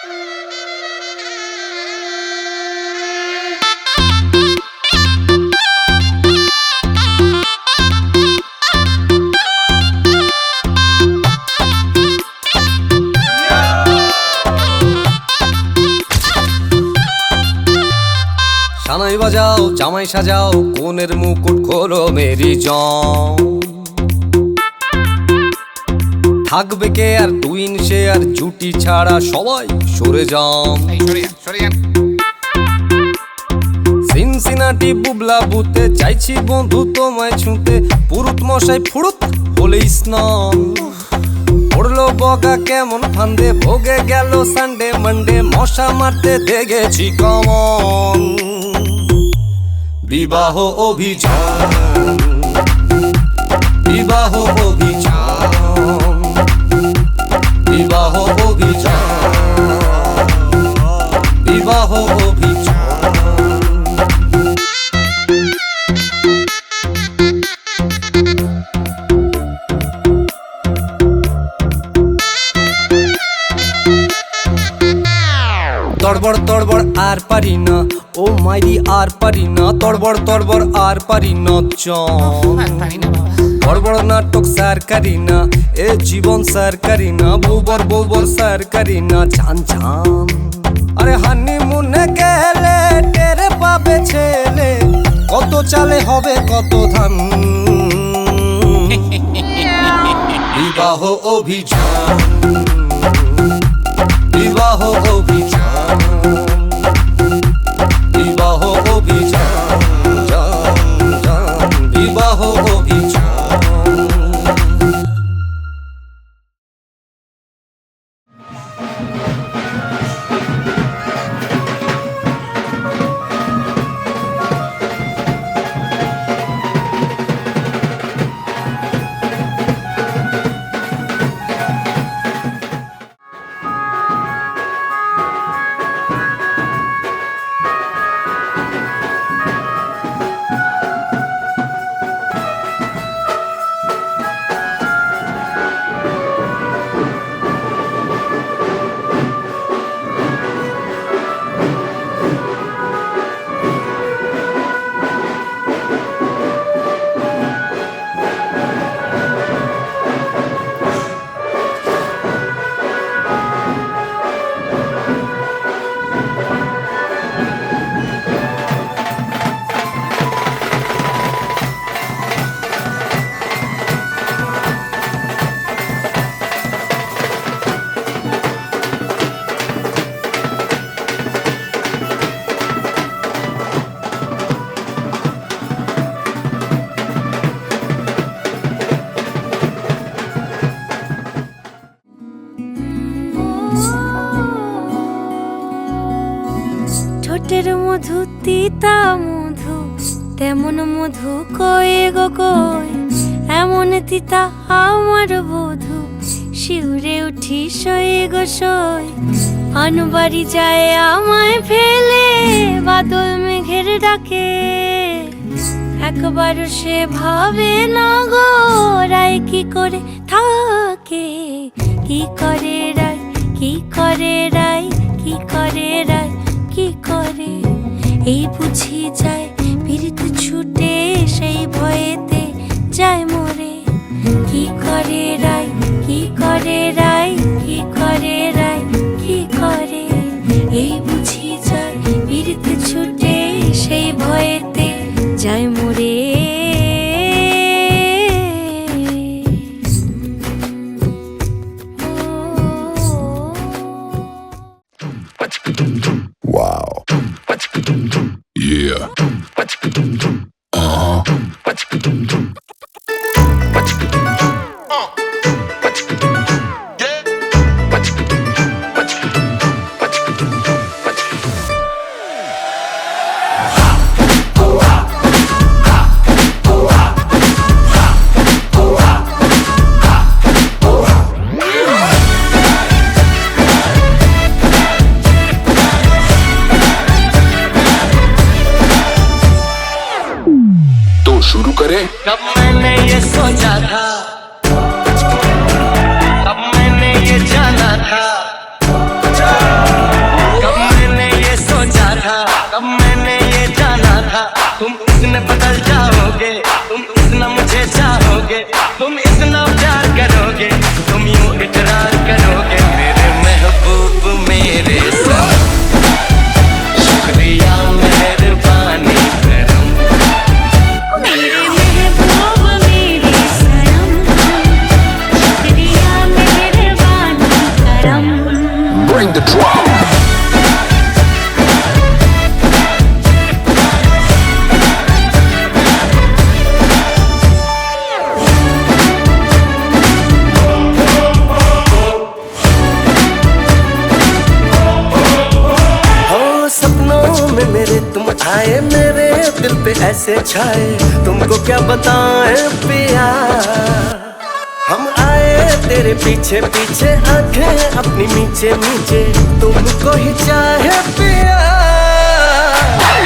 সানাই বাজাও জামাই সাজাও কোনের মুকুট খোলো মেরি জং। থাকবে কে আর টুইন সে আর জুটি ছাড়া সবাই সরে যাও। সিনসিনাটি বুবলা বুতে চাইছি বন্ধু তোমায় ছুঁতে। পুরুত মশাই ফুরুত হলে স্নান পড়লো বগা কেমন ফান্দে। ভোগে গেল সানডে মানডে মশা মারতে দেখেছি কমন। বিবাহ অভিযান বিবাহ অভিযান বিবাহ অভিযান বিবাহ অভিযান। তড়বড় তড়বড় আর পারি না ও মাইরি আর পারি না। তড়বড় তড়বড় আর পারি না বড় বড় নাটক সার করি না এ জীবন সার করি না। বউবর বউবর সার করি না চান চান। আরে হানিমুনে গেলে টেরে পাবে ছেলে কত চালে হবে কত ধান। বিবাহ অভিযান বিবাহ অভিযান বিবাহ অভিযান জান জান বিবাহ অভিযান। ঠোঁটের মধু তিতা মধু তেমন মধু কয়ে গো কই। এমন তিতা আমার বধূ শিউরে উঠি সয়ে গো সই। আনবাড়ি যায় আমায় ফেলে বাদল মেঘের ডাকে। একবার সে ভাবে না গো রায় কি করে থাকে। কি করে রায় কি করে রায় কি করে রায় কি করে। এই বুঝি যায় পীড়িত ছুটে সেই ভয়েতে যায় মরে। কি করে রায় কি করে রায় কি করে রায় কি করে। এই বুঝি যায় পীড়িত ছুটে সেই ভয়েতে যায় মরে। Wow. Yeah. शुरू करें। कब मैंने ये सोचा था, कब मैंने ये जाना था। Bring the drum. सपनों में मेरे तुम आए, मेरे दिल पे ऐसे छाए, तुमको क्या बताएं पिया। हम आए तेरे पीछे पीछे, आंखें अपनी नीचे नीचे, तुमको ही चाहे पिया।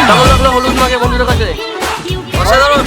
কেমন লাগলো হলুদ মাকে বন্ধুদের কাছে? অসাধারণ।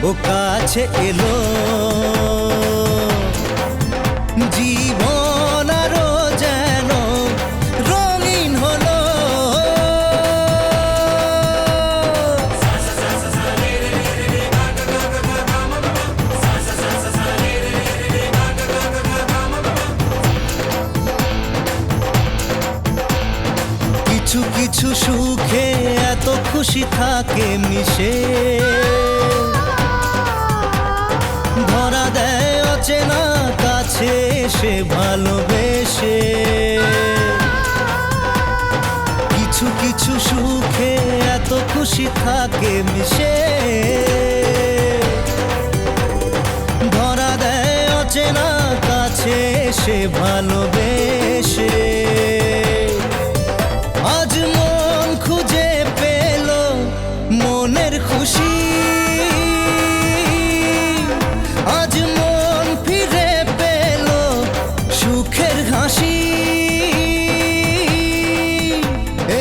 ও কাছে এলো, জীবন আরো যেন রঙিন হলো। কিছু কিছু সুখে এত খুশি থাকে মিশে, ধরা দেয় অচেনা কাছে এসে ভালোবেসে। কিছু কিছু সুখে এত খুশি থাকে মিশে, ধরা দেয় অচেনা কাছে এসে ভালোবেসে। আজ মন খুঁজে পেল মনের খুশি, আজ মন ফিরে পেল সুখের হাসি।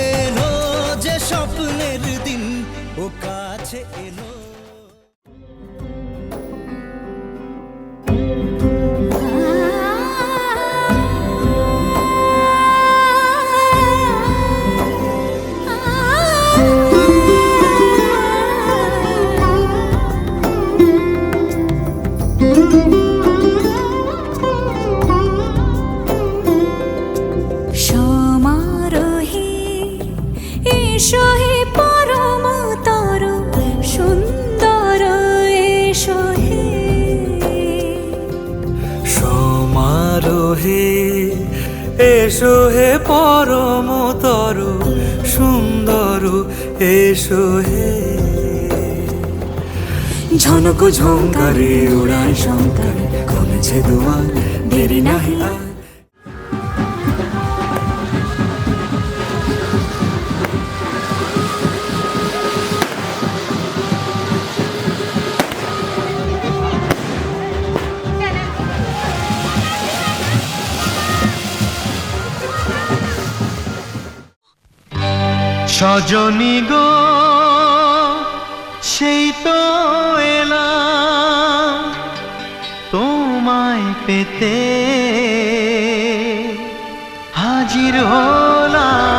এলো যে স্বপ্নের দিন, ও কাছে এলো। সমারোহে এসো হে পরমতর সুন্দর, এসো হে। সমারোহে এসো হে পরমতর সুন্দর, এসো হে। ঝনক ঝঙ্কারে উড়ায় শঙ্কারে, খুলেছে দুয়ার, দেরি নাহি আর। সজনী গো সেই তো এলাম তোমায় পেতে, হাজির হলাম।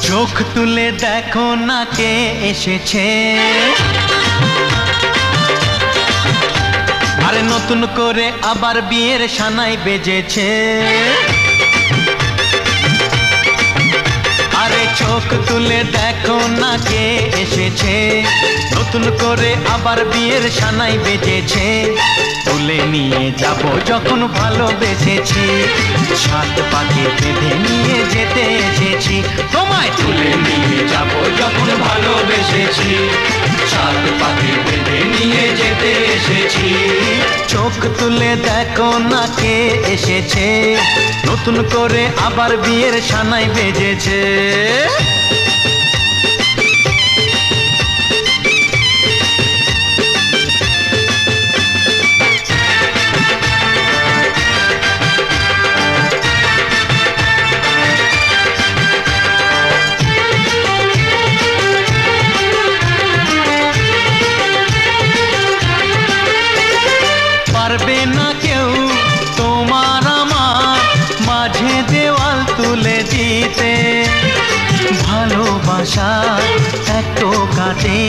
চোখ তুলে দেখো না কে এসেছে, আরে নতুন করে আবার বিয়ের সানাই বেজেছে। আরে চোখ তুলে দেখো না কে এসেছে, নতুন করে আবার বিয়ের সানাই বেজেছে। তুলে নিয়ে যাব যখন ভালোবেসেছি, সাত পাকে বেঁধে নিয়ে যেতে এসেছি। তোমায় তুলে নিয়ে যাব যখন ভালোবেসেছি, সাত পাকে বেঁধে নিয়ে যেতে এসেছি। চোখ তুলে দেখো না কে এসেছে, নতুন করে আবার বিয়ের সানাই বেজেছে। পারবে না কেউ তোমার আমার মাঝে দেওয়াল তুলে দিতে, ভালোবাসার এত কাটে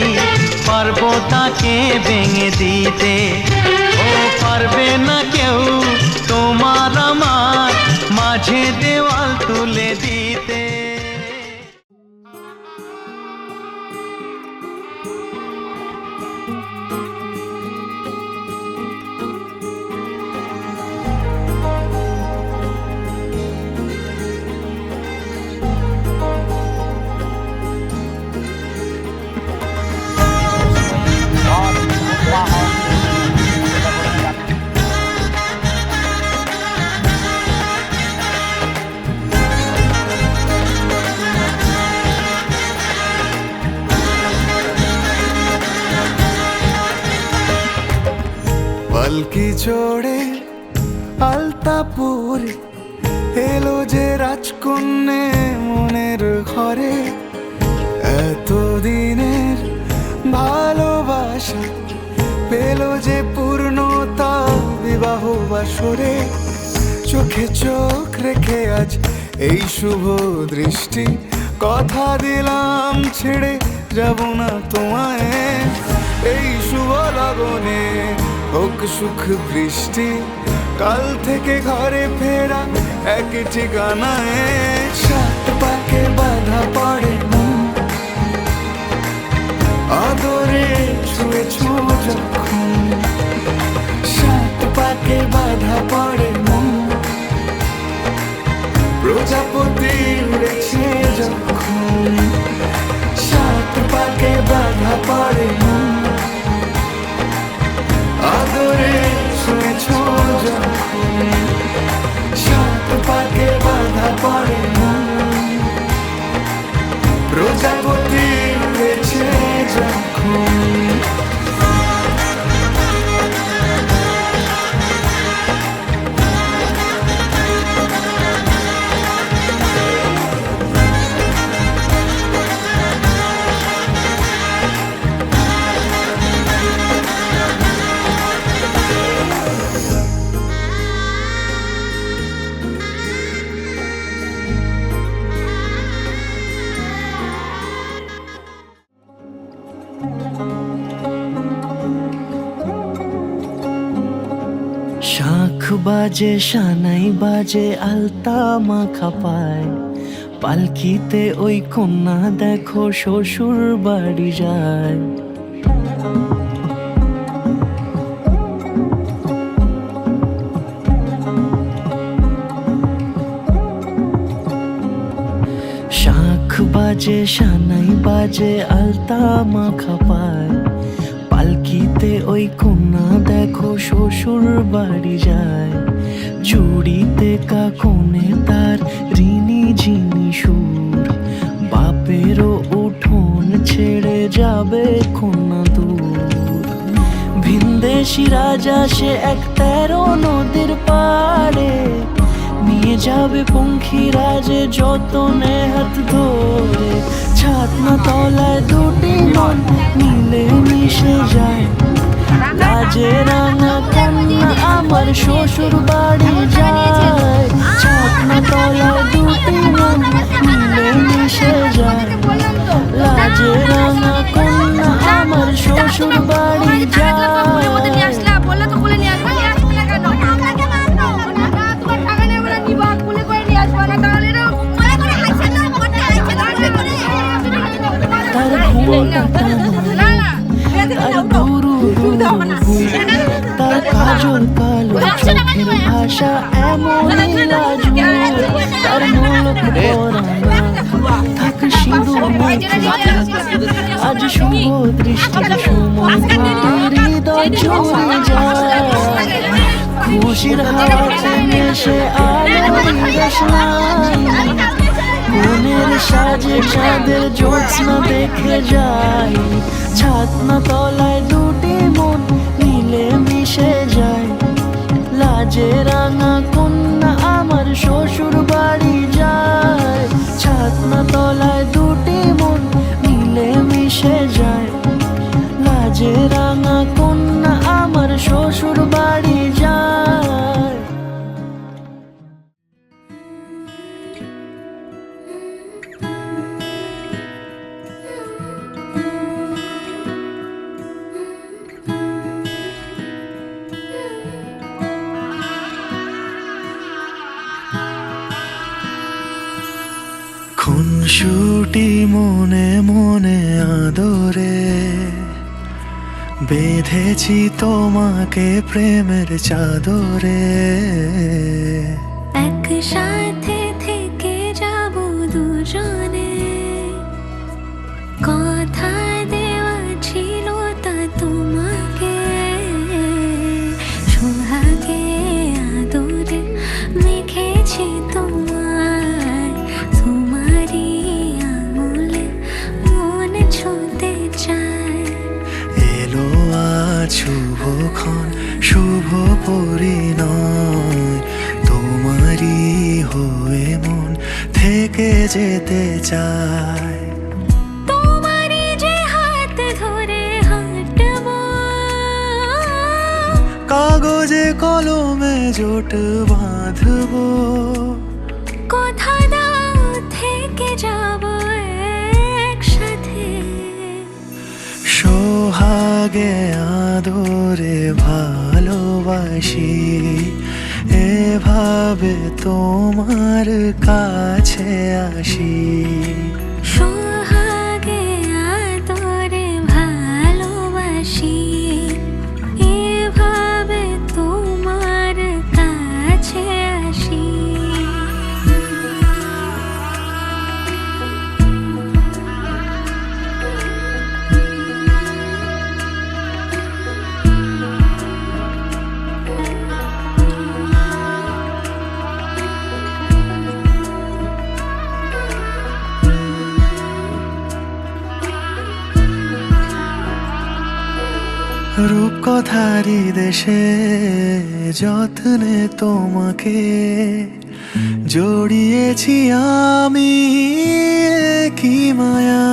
পারবো তাকে ভেঙে দিতে। ও পারবে না কেউ তোমার আমার মাঝে দেওয়াল তুলে দিতে। পালকি চড়ে আলতাপুর এলো যে রাজকন্যে মনের ঘরে, এতদিনের ভালোবাসা পেল যে পূর্ণতা বিবাহ বাসরে। চোখে চোখ রেখে আজ এই শুভ দৃষ্টি, কথা দিলাম ছেড়ে যাব না তোমায়। এই শুভ লগনে হোক সুখ বৃষ্টি, কাল থেকে ঘরে ফেরা এক ঠিকানায়। সাত পাকে বাধা পড়ে মন, আদরে ছুঁয়েছ যখন। সাত পাকে বাধা পড়ে মন, প্রজাপতি উড়েছে যখন। সাত পাকে বাধা পড়ে মন, আদরে ছুঁয়েছ যখন। সাত পাকে বাধা পড়ে মন, প্রজাপতি উড়েছে যখন। শাঁখ বাজে সানাই বাজে আলতা মাখা পায়, পালকিতে ওই কন্যা দেখো শ্বশুর বাড়ি যায়। শাঁখ বাজে সানাই বাজে আলতা মাখা পায়, পালকিতে ওই কন্যা দেখো শ্বশুর বাড়ি যায়। চুড়িতে কাকনে তার ঋণী ঝিনি সুর, বাপেরও উঠোন ছেড়ে যাবে কন্যা দূর। ভিনদেশি রাজা সে এক 13 নদীর পাড়ে, নিয়ে যাবে পঙ্খিরাজে যতনে হাত ধরে। ছাতনা তলায় দুটি মন মিলে মিশে যায়, লাজে রাঙা কন্যা আমার শ্বশুর বাড়ি যায়। ছাতনা তলায় দুটি মন মিলে মিশে যায়, লাজে রাঙা কন্যা আমার শ্বশুর বাড়ি যায়। তার ঘুমটা তার দুরু তার কাজ কাজল কালো চোখের ভাষা এমনই লাজুক, তার মলক পরানা থাক সিঁদুর মুখে। আজ শুভ দৃষ্টির সময় দুটি হৃদয় চলে যায়, খুশির হাওয়াতে মেশে আলোর রসনাই। মনের সাজে চাঁদের জ্যোৎস্না দেখে যাই, ছাতনা তলায় দুটি মন মিলে মিশে যায়। লাজে রাঙা কন্যা আমার শ্বশুর বাড়ি যায়, ছাতনা তলায় দুটি মন মিলে মিশে যায়। লাজে রাঙা কন্যা আমার শ্বশুর বাড়ি যায়। খুনসুটি মনে মনে আদরে বেঁধেছি তোমাকে প্রেমের চাদরে। একসাথে থেকে যাব দুজনে, কথা দেওয়া ছিল তা তোমাকে। সোহাগে আদরে মেখেছি তোমায়, তোমারই আঙুলে মন ছুঁতে চায়। এলো আজ শুভক্ষণ শুভ পরিণয়, তোমারই হয়ে মন থেকে যেতে চায়। তোমারই যে হাত ধরে হাঁটবো, কাগজে কলমে জোট বাঁধবো, কথা দাও থেকে যাব একসাথে। সোহাগে আদরে ভালোবাসি, এভাবে তোমার কাছে আসি। সোহাগে আদরে ভালোবাসি, এভাবে তোমার কাছে আসি। রূপকথারি দেশে যত্নে তোমাকে জড়িয়েছি আমি, কি মায়া।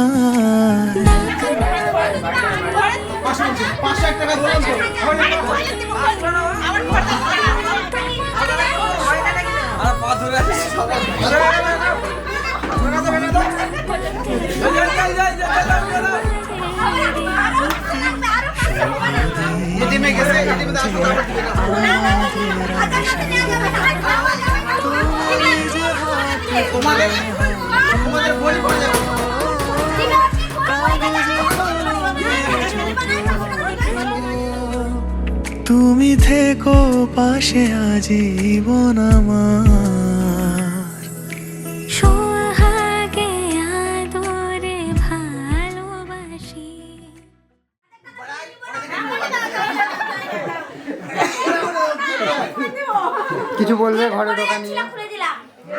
তুমি থেকো পাশে আজীবন আমার। সোহাগে আদরে ভালোবাসি। কিছু বলবে ঘরে ঢোকা নিয়ে?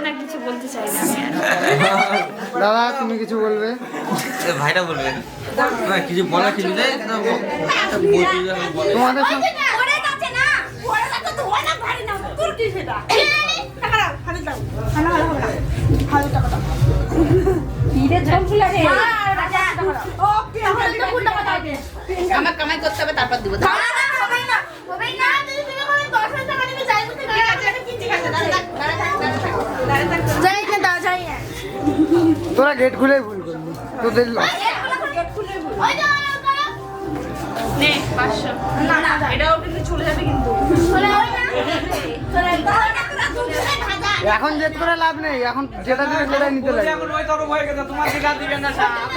না, কিছু বলতে চাই না। দাদা তুমি কিছু বলবে? ভাইটা বলবে না, কিছু বলা কিছু নেই, তোমাদের সঙ্গে আমার কামাই করতে হবে, তারপর দিব। তোরা গেট খুলেই ভুল করবি, তোদের loss। নে 500। না, এটাও কিন্তু চলে যাবে কিন্তু। এখন জেদ করে লাভ নেই, এখন যেটা দিবে সেটাই নিতে লাগবে। এখন ওই তরফ হয়ে গেছে, তোমার দিকে আর দিবে না সাপ।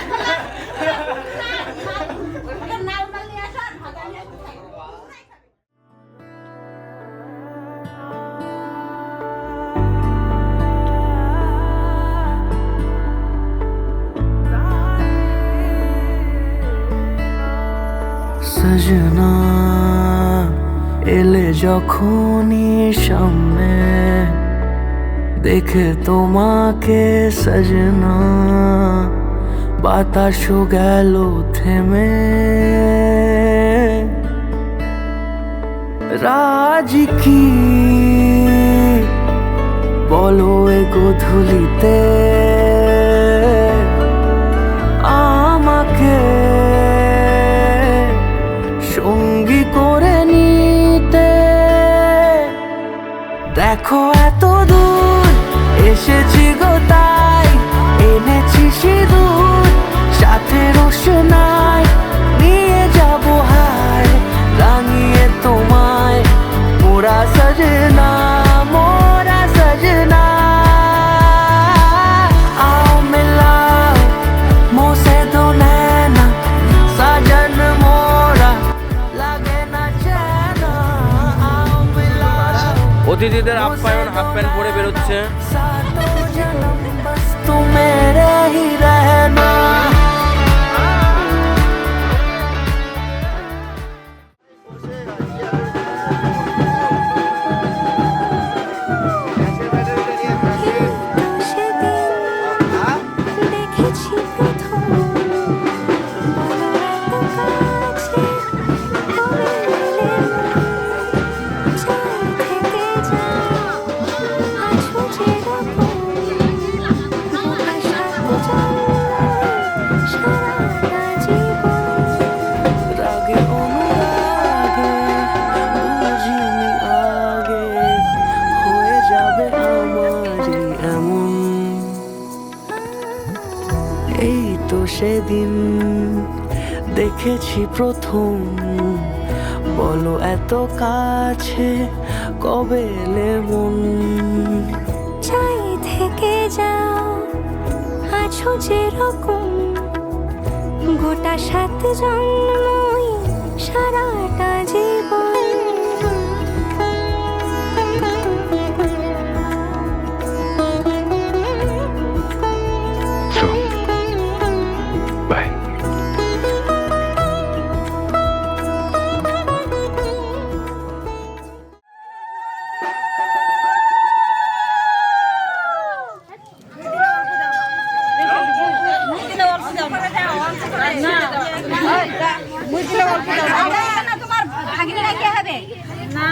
সজনা এলে যখনই সামনে দেখে তোমাকে সজনা বাতাসও গেল থেমে রাজি কি বলো এ গোধূলিতে আমাকে সঙ্গী করে নিতে দেখো এত দূর এসেছি গো তাই এনেছি সিঁদুর সাথে রোশনাই নিয়ে যাব হায় রাঙিয়ে তোমায় মোরা সজনা মোরা সজনা आओ मिलाओ मोसे दो नैना साजन मोरा लगे ना चैना आओ मिलाओ অতিথিদের আপ্যায়ন হাফ প্যান্ট পরে বেরোচ্ছে। सातों जन्म बस तुम मेरे ही रहना দেখেছি প্রথম বলো এত কাছে কবে এলে চাই থেকে যাও আছো যেরকম গোটা সাথে চল সারাটা জীবন রাগে অনুরাগে বুঝিনি আগে হয়ে যাবে আমারই এমন এই তো সেদিন দেখেছি প্রথম বলো এত কাছে কবে এলে মন চাই থেকে যাও আছো যেরকম গোটা সাত জন্মই সারাটা জীবন তোমার ভাগিনা কি হবে না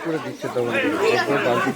করে দিচ্ছে তো বালতি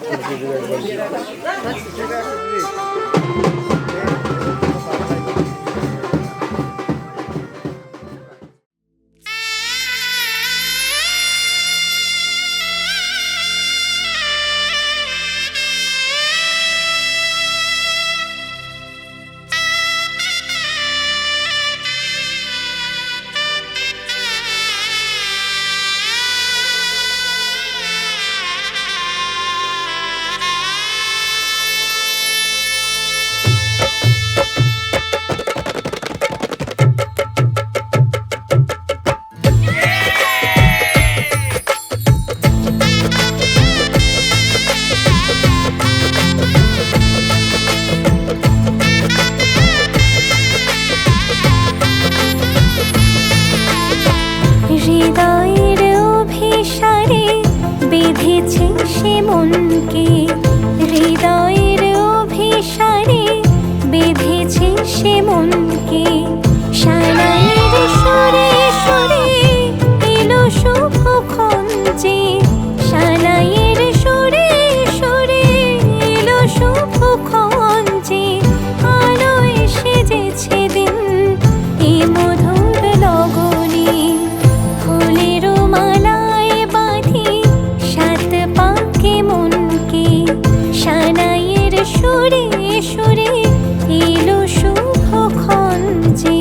হৃদয়ের অভিসারে বেঁধেছে সে মনকে হৃদয়ের অভিসারে বেঁধেছে সে মনকে সারাইয়ের সুরে সুরে এলো শুভক্ষণ যে সারাইয়ের সুরে সুরে এলো শুভক্ষণ যে আলো এসে যেছে দিন এ মধুর লগনে ফুলের মালায় বাঁধি সাত পাকে মনকে সানাইয়ের সুরে সুরে এলো শুভক্ষণ যে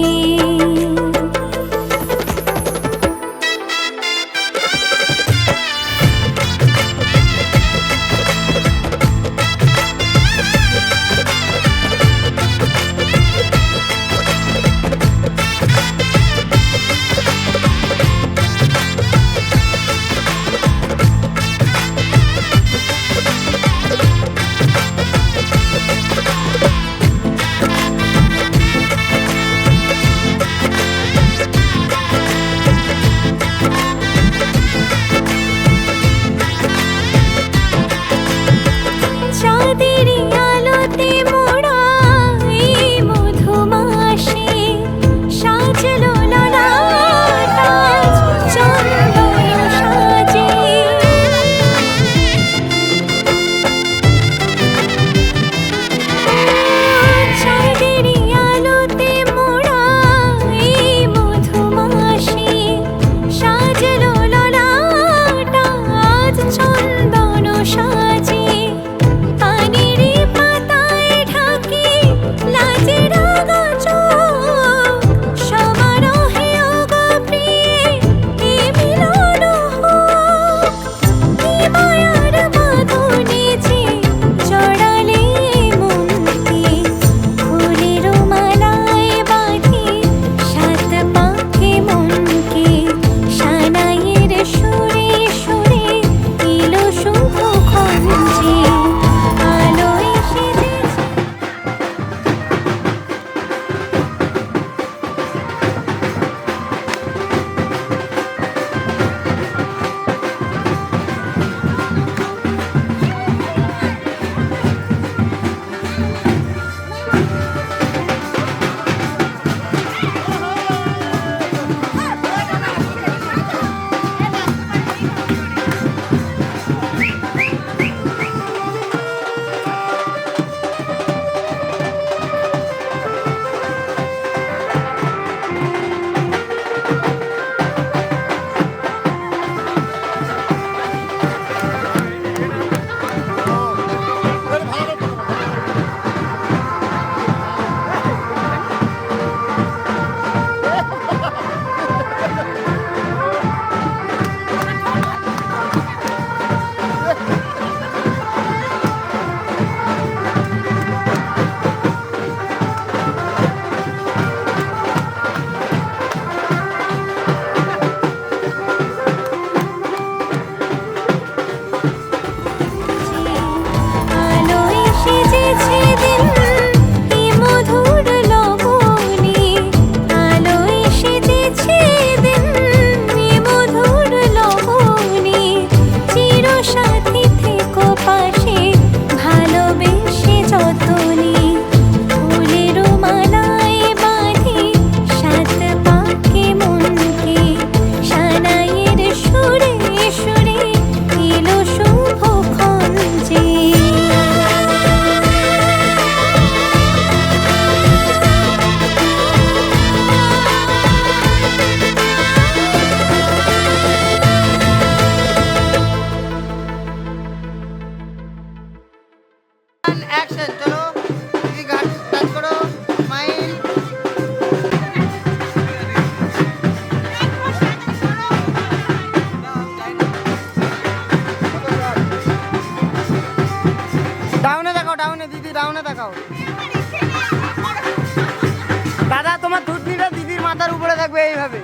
তোমার থুতনিটা দিদির মাথার উপরে থাকবে এইভাবে।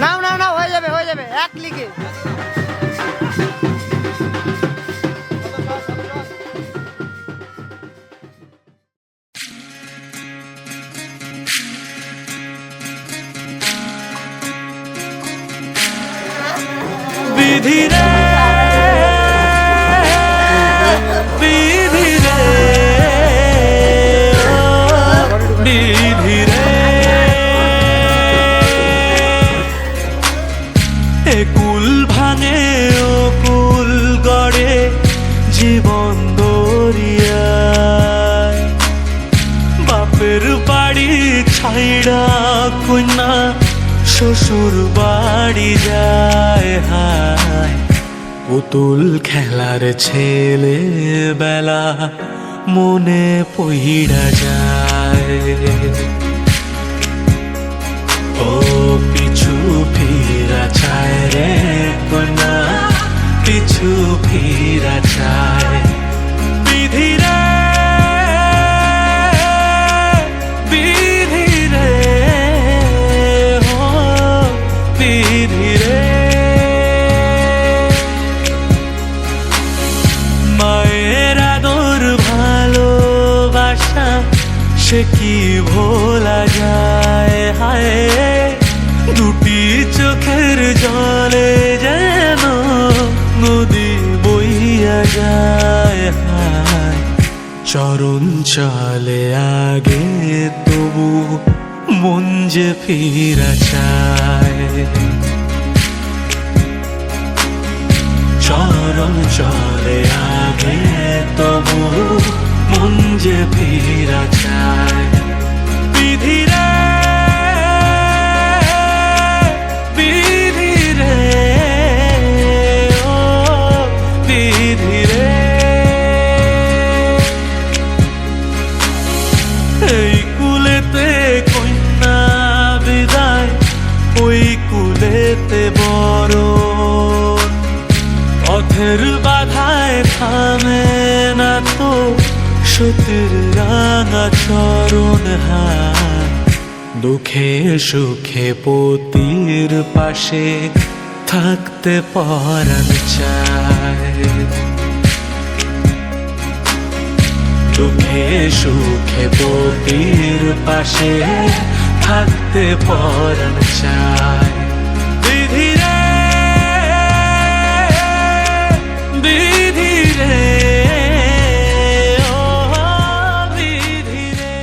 নাও নাও নাও, হয়ে যাবে হয়ে যাবে, এক ক্লিকে। বিধি রে বিধি রে বিধি রে, এ কুল ভাঙে ও কুল গড়ে জীবন দরিয়ায়, বাপের বাড়ি ছাইড়া কন্যা শ্বশুর বাড়ি যায় হায়, পুতুল খেলার ছেলে বেলা মনে পইড়া যায়, ও পিছু ফিরা চায় রে কন্যা, পিছু ফিরা চায়। বিধি রে বিধি রে ও বিধি রে, মায়ের আদর ভালোবাসা সে কি ভোলা যায় হায়, দুটি চোখের জলে যেন নদী বইয়া যায় হায়, চরণ চলে আগে তবু মন যে ফিরা চায়, চরণ চলে আগে তবু মন যে ফিরা চায়। বিধি রে বিধি রে ও বিধি রে, এই কুলেতে কন্যা বিদায়, ওই কুলেতে বরণ, পথের বাধায় থামে না তো সতীর রাঙা চরণ হায়, দুঃখে সুখে পতির পাশে থাকতে পরাণ চায়, দুঃখে সুখে পতির পাশে থাকতে পরাণ চায়। বিধি রে বিধি রে ও বিধি রে।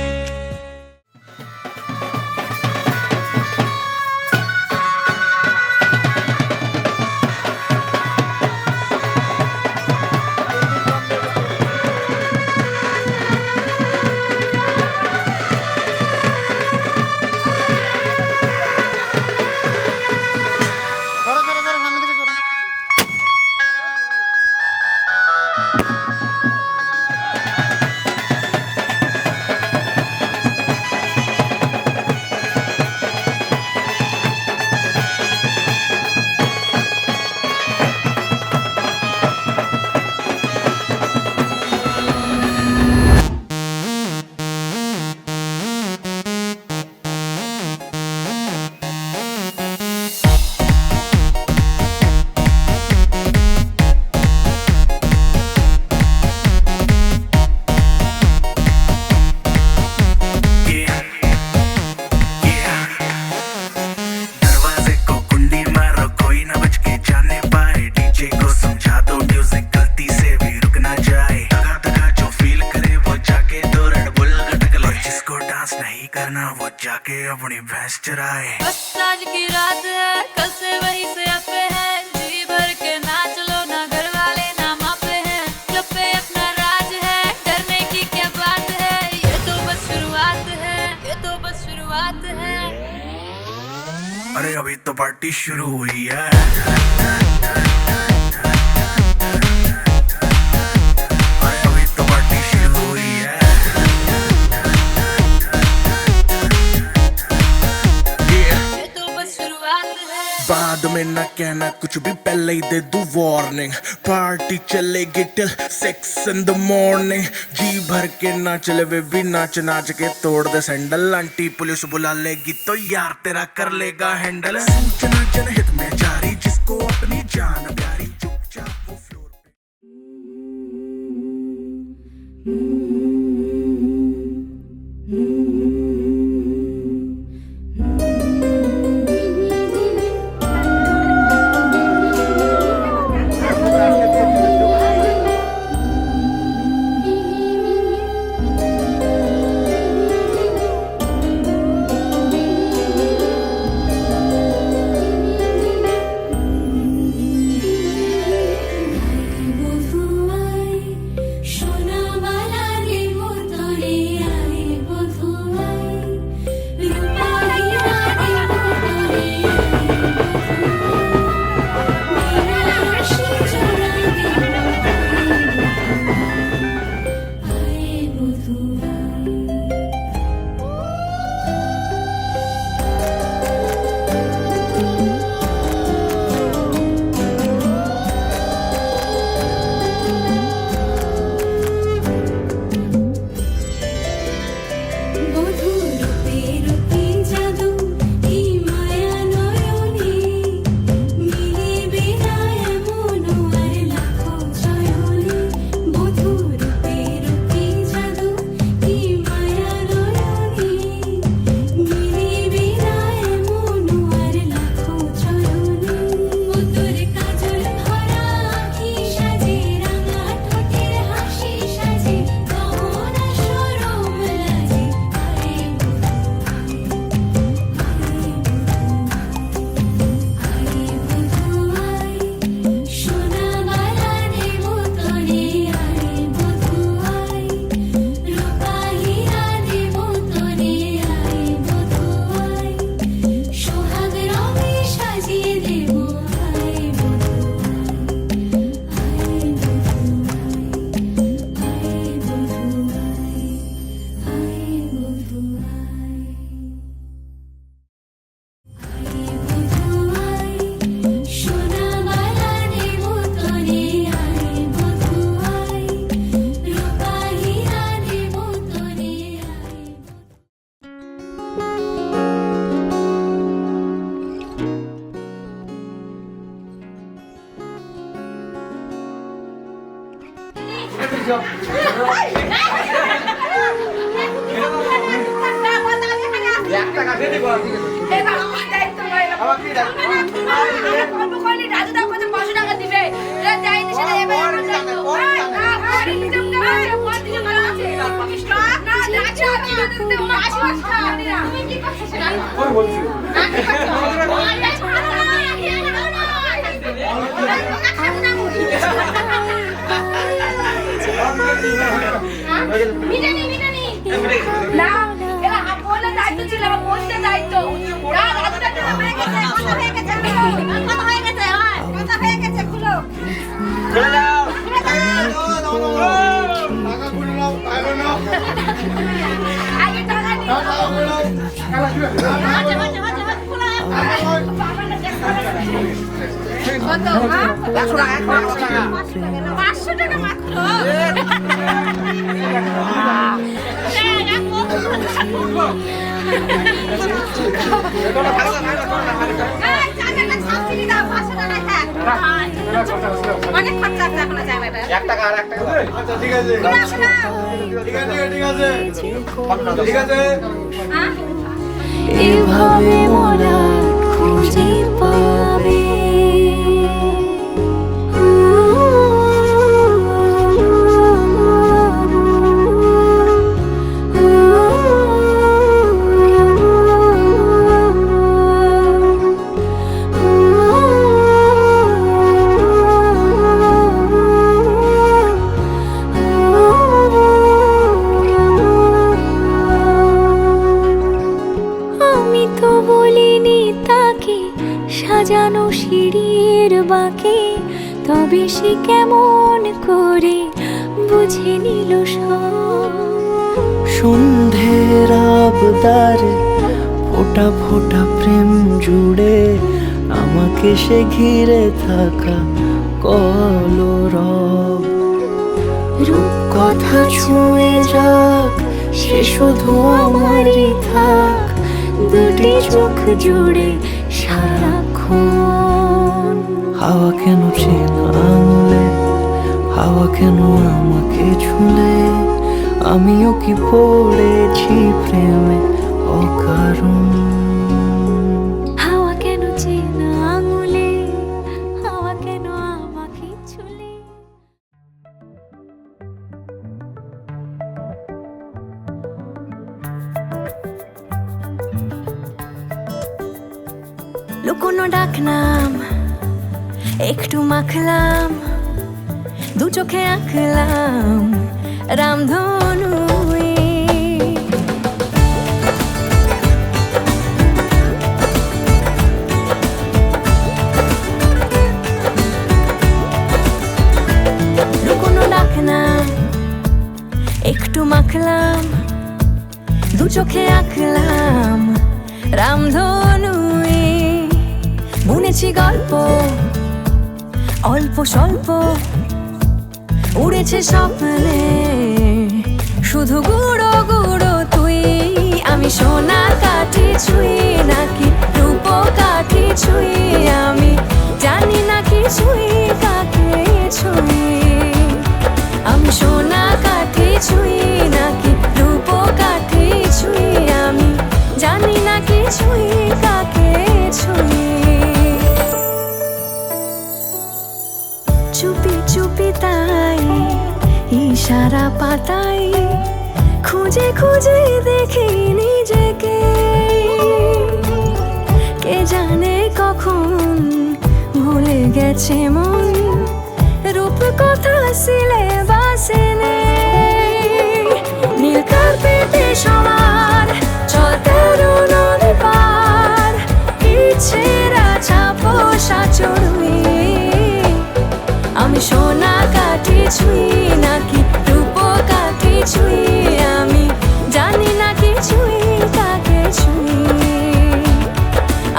जाके अपनी भैंस चराए। बस आज की रात है, कल से वही से अपे है, जी भर के नाच लो ना, घर वाले ना मापे हैं, क्लब पे अपना राज है, डरने की क्या बात है, ये तो बस शुरुआत है, ये तो बस शुरुआत है। अरे अभी तो पार्टी शुरू हुई है। बाद में ना कहना कुछ भी, पहले ही दे दू वार्निंग। पार्टी चलेगी टिल 6 in the morning। जी भर के नाच ले बेबी, नाच नाच के तोड़ दे सैंडल। आंटी पुलिस बुला लेगी तो यार तेरा कर लेगा हैंडल। सूचना जनहित में जारी, जिसको अपनी जान प्यारी, चुपचाप वो फ्लोर पे। এভাবে মোরা খুঁজে পাবে সাজানো সিঁড়ির বাঁকে, তবে সে কেমন করে বুঝে নিল সব। সন্ধের আবদারে ফোটা ফোটা প্রেম জুড়ে আমাকে সে ঘিরে থাকা কলরব। রূপ কথা ছুঁয়ে যাক, সে শুধু আমারই থাক, দুটি চোখ জুড়ে সারাক্ষণ। হাওয়া কেন চেনা আঙুলে, হাওয়া কেন আমাকে ছুঁলে, আমিও কি পড়েছি প্রেমে অকারণ। হাওয়া কেন চেনা আঙুলে, হাওয়া কেন আমাকে ছুলে। লুকোনো ডাকনাম একটু মাখলাম, দু চোখে আঁকলাম রামধনু। লুকোনো ডাকনাম একটু মাখলাম, দু চোখে আঁকলাম রামধনু। বুনেছি গল্প অল্প স্বল্প, উড়েছে স্বপ্নে শুধু গুঁড়ো গুঁড়ো তুই। আমি সোনা কাঠি ছুঁই নাকি রূপ কাঠি ছুঁই, আমি জানি না কি ছুঁই কাকে ছুঁই। আমি সোনা কাঠি ছুঁই নাকি রূপ কাঠি ছুঁই, আমি জানি না কি ছুঁই কাকে ছুঁই। চুপি চুপি তাই ইশারা পাতাই, খুঁজে খুঁজে দেখি নিজেকে। কে জানে কখন ভুলে গেছে মন, রূপ কথা সিলেবাসে নেই। নীল কার্পেটে সবার চলতে নদী পার, ইচ্ছেরা ছাপোষা চড়ুই। আমি সোনা কাঠি ছুঁই নাকি রূপ কাঠি ছুঁই, আমি জানি না কি ছুঁই কাকে ছুঁই।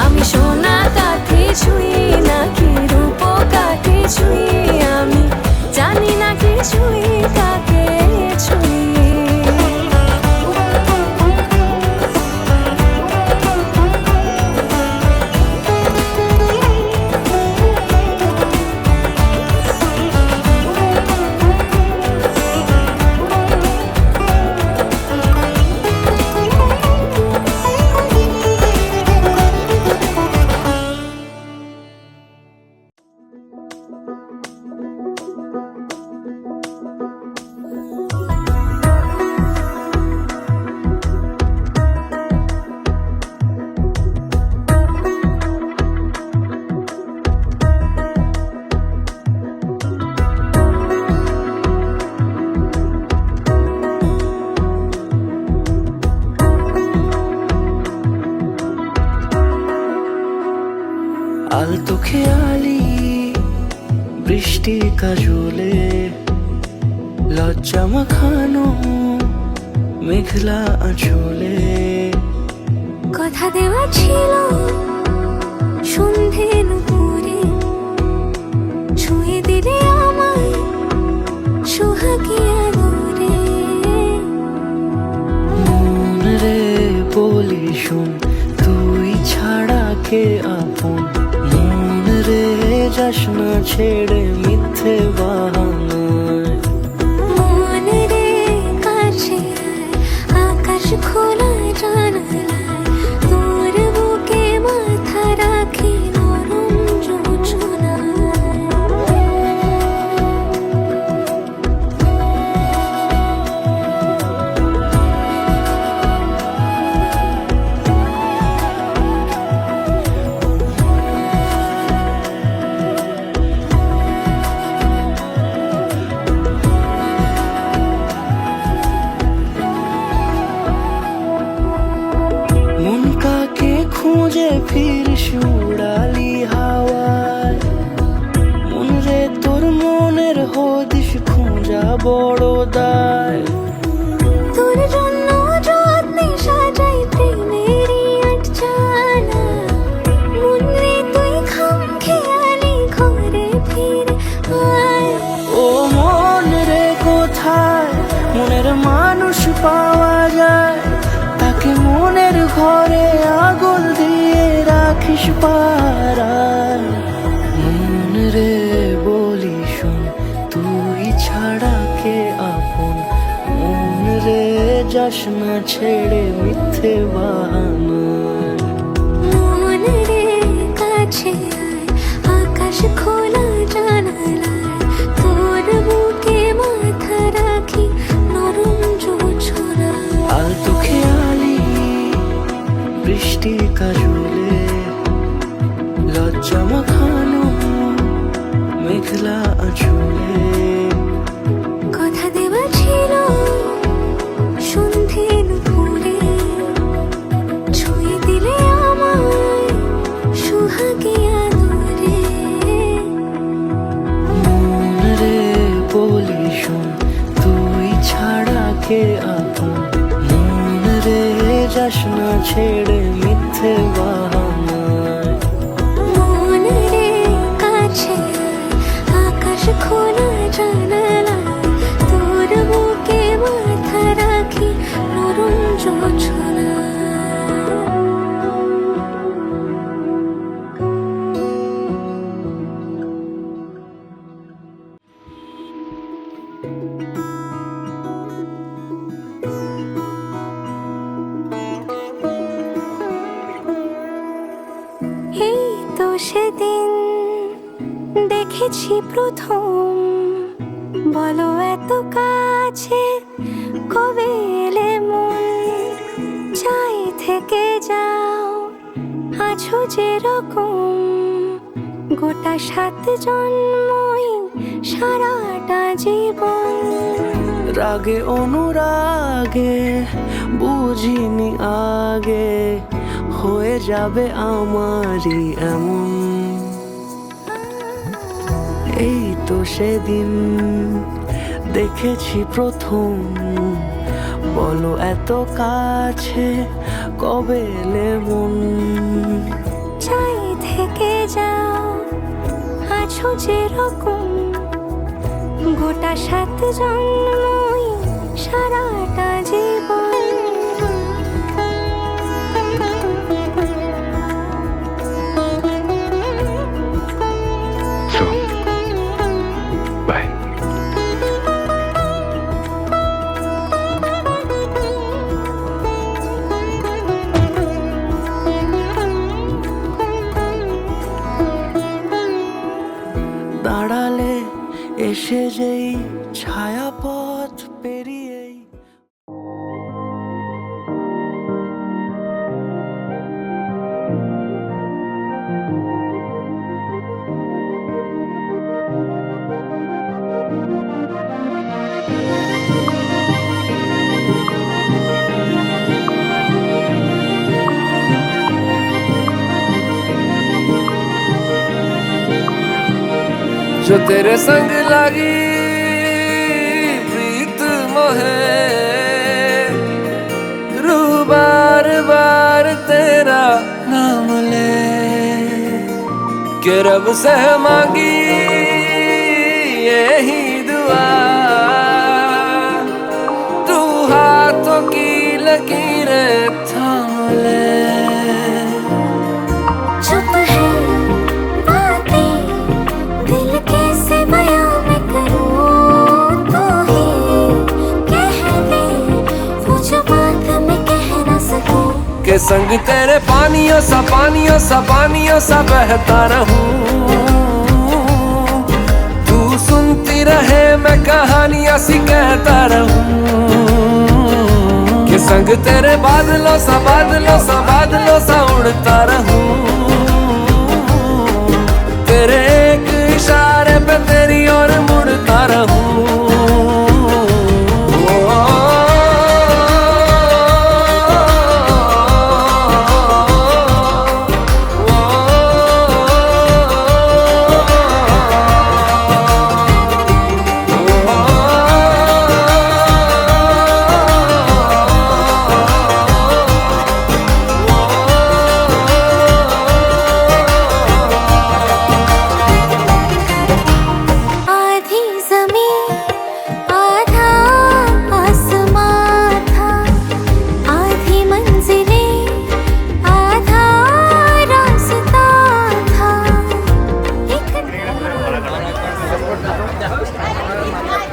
আমি সোনা কাঠি ছুঁই নাকি রূপ কাঠি ছুঁই, আমি জানি না কি ছুঁই কাকে ছুঁই। আলতো খেয়ালি বৃষ্টি কাজলে, লজ্জা মাখানো মেঘলা আঁচলে। কথা দেওয়া ছিল সন্ধে নুপুরে, ছুঁয়ে দিলে আমায় সোহাগী আদরে। মন রে বলি শোন, তুই ছাড়া কে আপন। মন রে যাস না ছেড়ে মিথ্যে বাহানায়। মন রে কাছে আয়, আকাশ খোলা জানালায়, তোর বুকে মাথা রাখি নরম যোজনায়। মন কাকে খুঁজে ফিরিস উড়ালি হাওয়ায়। মন রে তোর মনের হদিস খোঁজা বড় দায়। তোর জন্য যত্নে সাজাই প্রেমেরই আটচালা, মন রে তুই পাওয়া যায় তাকে মনের ঘরে আগুন দিয়ে রাখিস পাড়ায়। মন রে বলি শোন, তুই ছাড়া কে আপন? মন রে যাস না ছেড়ে মিথ্যে বাহানায়। মন রে কাছে আয়, আকাশ খোলা জানালায় তোর বুকে মাথা রাখি নরম জোছনায়। আলতো খেয়ালি বৃষ্টি কাজলে লজ্জা মাখানো মেঘলা আঁচলে। কথা দেওয়া ছিল সন্ধে দুপুরে, ছুঁয়ে দিলে আমায় সুহাগে আদরে। মন রে বলি শোন, তুই ছাড়া কে আপন? মন রে যাস না ছেড়ে মিথ্যে বাহানায়। মন রে কাছে আয়, আকাশ খোলা জানালায় তোর বুকে মাথা রাখি নরম জোছনায়। এই তো সেদিন দেখেছি প্রথম, বলো এত কাছে কবে এলে মন? চাই থেকে যাও আছো যেরকম, গোটা 7 জন্মই সারাটা জীবন। রাগে অনুরাগে বুঝিনি আগে হয়ে যাবে আমারই এমন। এই তো সেদিন দেখেছি প্রথম, বলো এত কাছে কবে এলে মন? চাই থেকে যাও আছো যেরকম, গোটা 7 জন্মই সারাটা জীবন। বাই। দাঁড়ালে এসে যেই ছায়াপথ পেরিয়েই जो तेरे संग लगी प्रीत मोहे, रूह बार बार तेरा नाम ले के रब से मांगी यही दुआ, तू हाथों की लकीरें थाम ले। चुप है बातें दिल कैसे बयां मैं करूं, तू ही कह दे वो जो बात मैं कह ना सकूं। के संग तेरे पानियों सा बहता रहूं, तू सुनती रहे मैं कहानियां सी कहता रहूं। के संग तेरे बादलों सा उड़ता रहूं, तेरे एक इशारे पे तेरी ओर मुड़ता रहूं।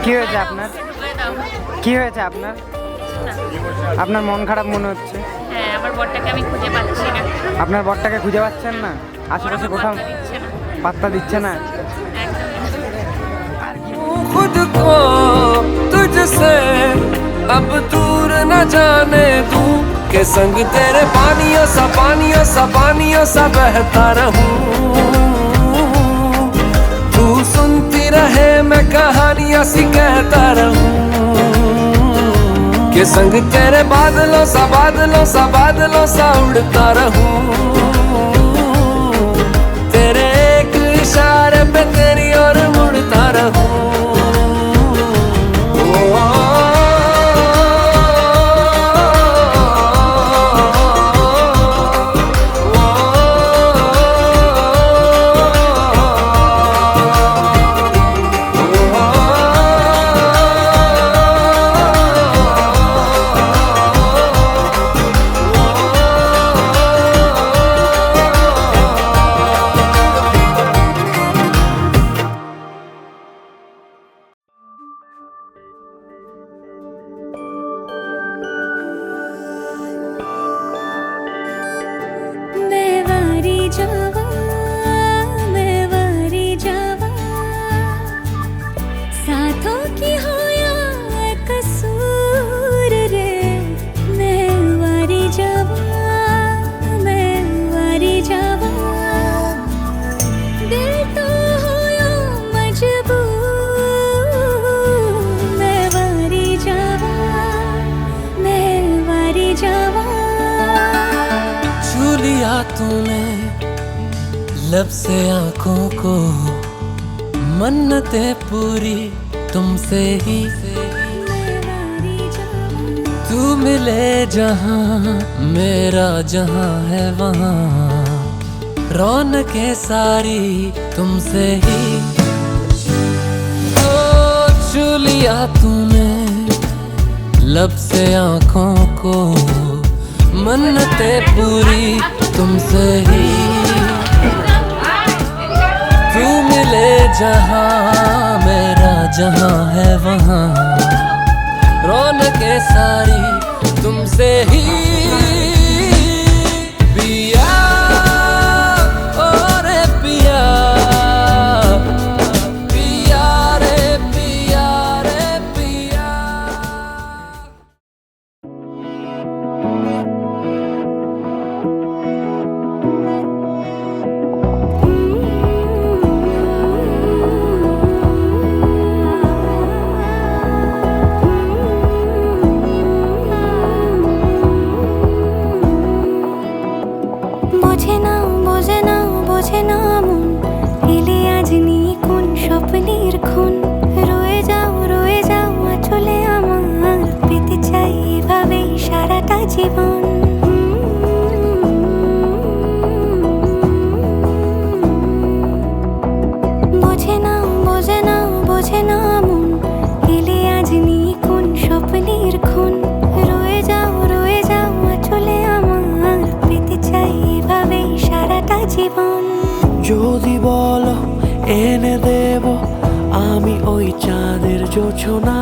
কি হয়েছে আপনার? কি হয়েছে আপনার? আপনার মন খারাপ মনে হচ্ছে। হ্যাঁ, আমার বরটাকে আমি খুঁজে পাচ্ছি না। আপনার বরটাকে খুঁজে পাচ্ছেন না? আশেপাশে কোথাও পাত্তা দিচ্ছে না? खुद को तुझसे अब दूर न जाने दूं के संग तेरे पानियों सा बहता रहूं तू सुनती रहे मैं कहानियां सी कहता रहूं के संग तेरे बादलों सा उड़ता रहूं तेरे एक इशारे पे तेरी ओर मुड़ता रहूं साथों की हो या कसूर रे मैं वारी जावा दिल तो हो या मजबूर मैं वारी जावा छू लिया तूने लब से आंखों को मन्नतें पूरी तुमसे ही तू मिले जहां मेरा जहां है वहां रौनकें सारी तुमसे ही ओ छू लिया तूने लब से आंखों को मन्नतें पूरी तुमसे ही तू मिले जहां मेरा जहां है वहां रौनकें सारी तुमसे ही पिया ओ रे पिया पिया रे पिया रे पिया বোঝে না মন এলে আজ নিয়ে কোন স্বপ্নের খুন রয়ে যাও চলে আমার পেতে চাই এভাবে সারাটা জীবন বোঝে না মন এলে আজ নিয়ে কোন স্বপ্নের খুন রয়ে যাও চলে আমার পেতে চাই এভাবে সারাটা জীবন যদি বলো এনে দেব আমি ওই চাঁদের জোছনা